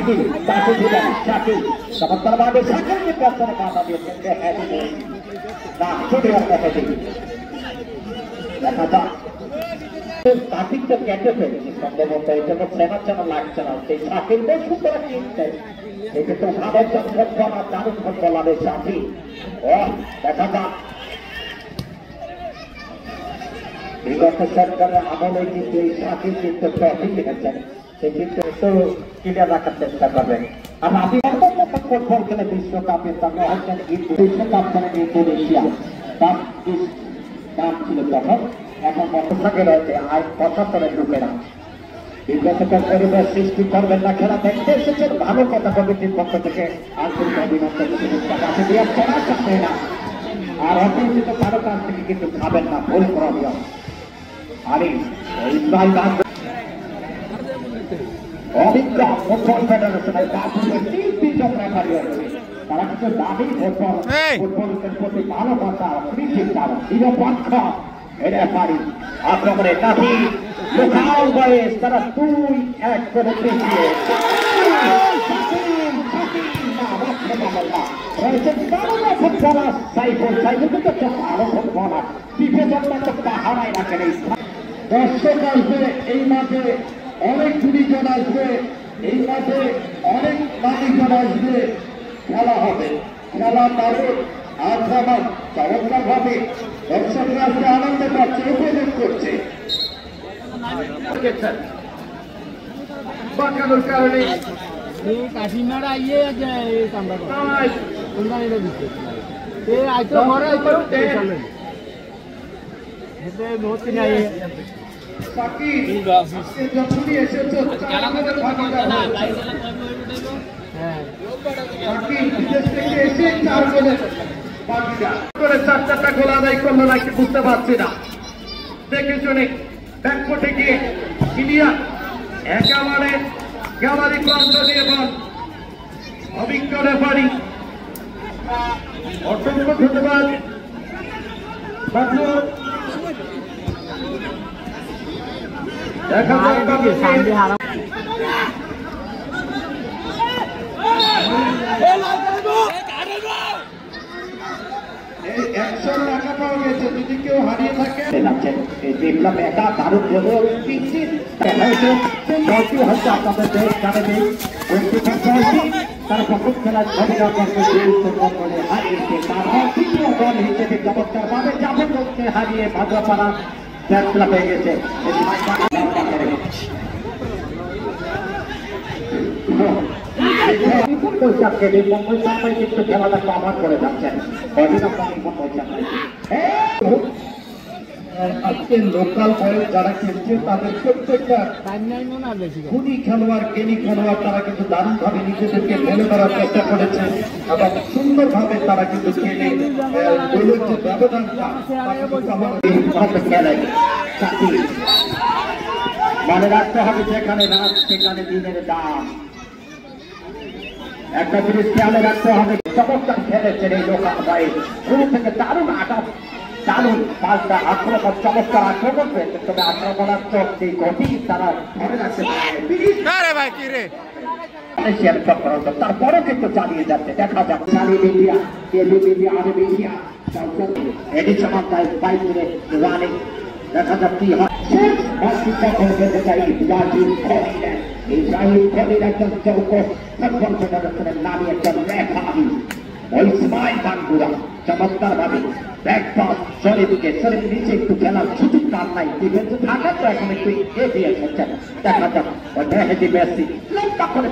শাকিল শাকিল দিলেন শাকিল চমৎকারভাবে শাকিলকে পেছনে কাটা দিয়েছেন না ছুটে আসতে হেঁটে দেখা যাক শাকিলটা কেটে ফেলেছে সম্ভবত এই জন্য চেনার যেন লাগছে না সেই শাকিল বেশ সুন্দর কিনছে এই কিন্তু ভারত ফুটবল আর দারুণ ফুটবলারের শাকিল ও দেখা যাক বিগত সরকারের আমলে কিন্তু এই শাকিল কিন্তু ট্রফি লিখেছেন সে কিন্তু একটু ক্লিয়ার রাখার চেষ্টা করবেন আর আমি ফুটবল খেলে বিশ্বকাপে তাকে হচ্ছেন বিশ্বকাপ খেলেন ইন্দোনেশিয়া তার নাম ছিল তখন এখন বর্তমানে রয়েছে আজ ৭৫-এর লোকেরা বিগতকার পরিবেশ সৃষ্টি করবেন না খেলা দেখতে এসেছেন ভালো কথা কমিটির পক্ষ থেকে আন্তরিক অভিনন্দন কাছে দিয়ে চলা চাচ্ছে না আর অপরিচিত কারো কাছ থেকে কিন্তু খাবেন না ভুল করণীয় আরে ইসরায়েল অভিজ্ঞ ফুটবল ফেডারেশনের বাবুদের ৩জন রেফারি রয়েছে তারা কিন্তু দাবি ফুটবলের প্রতি ভালোবাসা অপরিচিত তারা নিরপেক্ষ রেফারি আক্রমণে নাকি লোকাল বয়স তারা ২-১ করে পিছিয়ে রয়েছেন দারুণ ফুটবলার সাইফুল সাইফুল কিন্তু ভালো ফুটবলার বিপদটা তো পাহাড়ায় রাখেন এই দর্শক আসবে এই মাঠে অনেক গুলিজন আসবে এই মাঠে অনেক মানুষজন আসবে খেলা হবে খেলা দারুণ আক্রমণ চমৎকার ভাবে দর্শকরা আসবে আনন্দ পাচ্ছে উপভোগ করছে বাঁকানোর কারণে কাঠিমারা ইয়ে আইতো ঘরে চারটা গোল আদায় করলো নাকি বুঝতে পারছি না দেখে শুনে ব্যাকফুটে গিয়ে ক্লিয়ার একেবারে গ্যালারি প্রান্ত দিয়ে বল অভিজ্ঞ রেফারি অসংখ্য ধন্যবাদ দেখা যাক টাকা পাওয়া গেছে যদি কেউ হারিয়ে থাকে দেখলাম একা দারুণ বলে হচ্ছে আপনাদের দেশ জানে নেই তারা প্রথম খেলার ঘটনা করতে হারিয়েছে তারপর তৃতীয় দল হিসেবে চমৎকার ভাবে জাফরগঞ্জকে হারিয়ে ভাদ্রপাড়া ফেসলা পেয়ে গেছে কিন্তু খেলাটা কভার করে যাচ্ছেন আজকে লোকাল বয়স যারা খেলছে তাদের প্রত্যেকটা খুনি খেলোয়াড় কেনি খেলোয়াড় তারা কিন্তু দারুণ ভাবে নিজেদেরকে মেলে ধরার চেষ্টা করেছে এবং সুন্দর ভাবে তারা কিন্তু খেলে গোলের যে ব্যবধানটা খেলে মানে রাখতে হবে যেখানে রাত সেখানে দিনের দাম একটা জিনিস খেয়ালে রাখতে হবে চমৎকার খেলেছেন এই লোকাল বয়স শুরু থেকে দারুণ আঘাত দারুণ পাল্টা আক্রমণ চমৎকার আক্রমণ পেয়েছে তবে আক্রমণাত্মক সেই গতি তারা ধরে রাখতে তারপরেও কিন্তু চালিয়ে যাচ্ছে দেখা যাক চালিয়ে ইন্ডিয়া আরবিয়া এটি চমৎকার বাইরে রানিং দেখা যাক কি হয় ইসরায়েল খলির একজন চৌকো ফুটবল ফেডারেশনের নামী একজন রেফারি ইসমাইল বাঙ্গুরা চমৎকার ভাবে ব্যাক পাস শরীরকে শরীর নিচে একটু খেলার সুযোগ তার নাই ডিফেন্সে থাকা তো এখন একটু এগিয়ে যাচ্ছে দেখা যাক মেহেদি মেসি লম্বা করে